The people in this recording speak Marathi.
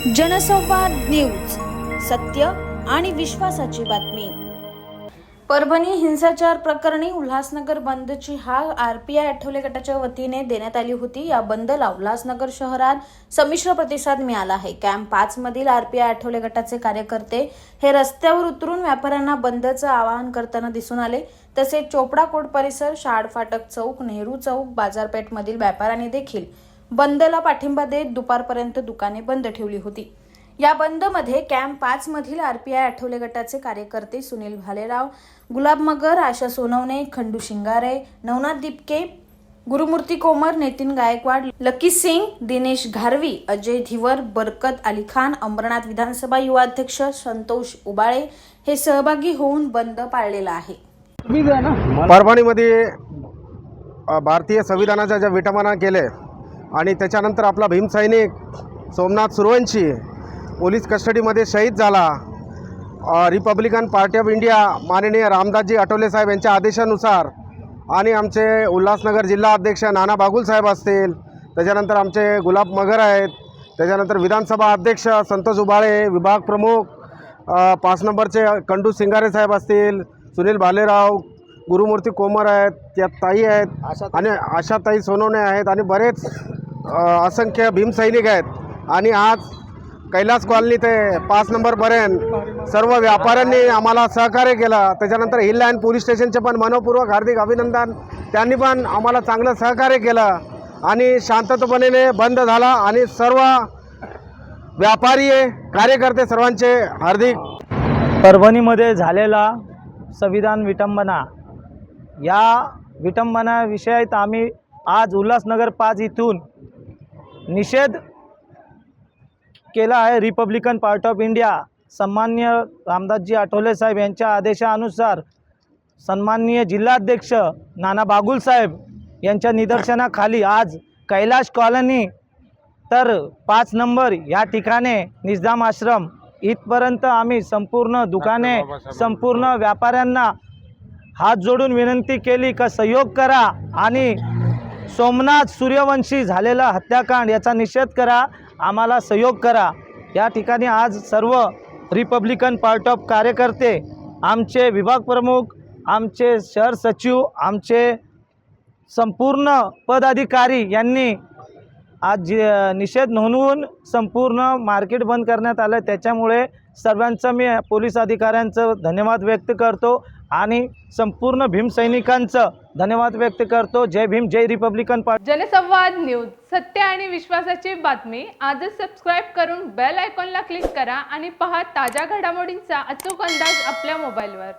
जनसंवाद न्यूज, सत्य आणि विश्वासाची बातमी। परभणी हिंसाचार प्रकरणी उल्हासनगर बंदची हाक आरपीआय आठवले गटाच्या वतीने देण्यात आली होती। या बंदला उल्हासनगर शहरात संमिश्र प्रतिसाद मिळाला आहे। कॅम्प 5 मधील आरपीआय आठवले गटाचे कार्यकर्ते हे रस्त्यावर उतरून व्यापाऱ्यांना बंदचं आवाहन करताना दिसून आले। तसेच चोपडा कोट परिसर, शाड फाटक चौक, नेहरू चौक, बाजारपेठ मधील व्यापाऱ्यांनी देखील बंदला पाठिंबा देत दुपारपर्यंत दुकाने बंद ठेवली होती। या बंद मध्ये कॅम्प 5 मधील आरपीआय आठवले गटाचे कार्यकर्ते सुनील भालेराव, गुलाब मगर, आशा सोनवणे, खंडू शिंगारे, नवनाथ दिपके, गुरुमूर्ती कोमर, नितीन गायकवाड, लकी सिंग, दिनेश घारवी, अजय धिवर, बरकत अली खान, अंबरनाथ विधानसभा युवा अध्यक्ष संतोष उबाळे हे सहभागी होऊन बंद पाळलेला आहे। परभणीमध्ये भारतीय संविधानाच्या ज्या विटंबना केले आणि त्याच्यानंतर आपला भीमसैनिक सोमनाथ सूर्यवंशी पोलीस कस्टडीमध्ये शहीद झाला। रिपब्लिकन पार्टी ऑफ इंडिया माननीय रामदासजी आठवले साहेब यांच्या आदेशानुसार आणि आमचे उल्हासनगर जिल्हा अध्यक्ष नाना बागुल साहेब असतील, त्याच्यानंतर आमचे गुलाब मगर आहेत, त्याच्यानंतर विधानसभा अध्यक्ष संतोष उबाळे, विभाग प्रमुख 5 नंबरचे खंडू शिंगारे साहेब असतील, सुनील भालेराव, गुरुमूर्ती कोमर आहेत, त्या ताई आहेत आणि आशाताई सोनवणे आहेत आणि बरेच असंख्य भीमसैनिक आहेत। आणि आज कैलास कॉलनी ते 5 नंबरपर्यंत सर्व व्यापाऱ्यांनी आम्हाला सहकार्य केलं। त्याच्यानंतर हिल लाईन पोलीस स्टेशनचे पण मनपूर्वक हार्दिक अभिनंदन, त्यांनी पण आम्हाला चांगलं सहकार्य केलं आणि शांततेपणे बंद झाला आणि सर्व व्यापारी कार्यकर्ते सर्वांचे हार्दिक। परभणीमध्ये झालेला संविधान विटंबना, या विटंबनाविषयी आम्ही आज उल्हासनगर 5 इथून निषेध केला आहे। रिपब्लिकन पार्टी ऑफ इंडिया सन्माननीय रामदासजी आठवले साहेब यांच्या आदेशानुसार सन्माननीय जिल्हाध्यक्ष नाना बागुल साहेब यांच्या निदर्शनाखाली आज कैलाश कॉलनी तर 5 नंबर या ठिकाणी निजाम आश्रम इथपर्यंत आम्ही संपूर्ण दुकाने, संपूर्ण व्यापाऱ्यांना हात जोडून विनंती केली का सहयोग करा आणि सोमनाथ सूर्यवंशी झालेला हत्याकांड याचा निषेध करा, आम्हाला सहयोग करा। या ठिकाणी आज सर्व रिपब्लिकन पार्टी ऑफ कार्यकर्ते, आमचे विभाग प्रमुख, आमचे शहर सचिव, आमचे संपूर्ण पदाधिकारी यांनी आज निषेध नोंदवून संपूर्ण मार्केट बंद करण्यात आलं। त्याच्यामुळे सर्वांचं मी पोलीस अधिकाऱ्यांचं धन्यवाद व्यक्त करतो आणि संपूर्ण भीमसैनिकांचं धन्यवाद व्यक्त करतो। जय भीम, जय रिपब्लिकन पार्टी। जनसंवाद न्यूज, सत्य आणि विश्वासाची बातमी। आजच सबस्क्राइब करून बेल आयकॉनला क्लिक करा आणि पहा ताज्या घडामोडींचा अचूक अंदाज आपल्या मोबाईलवर।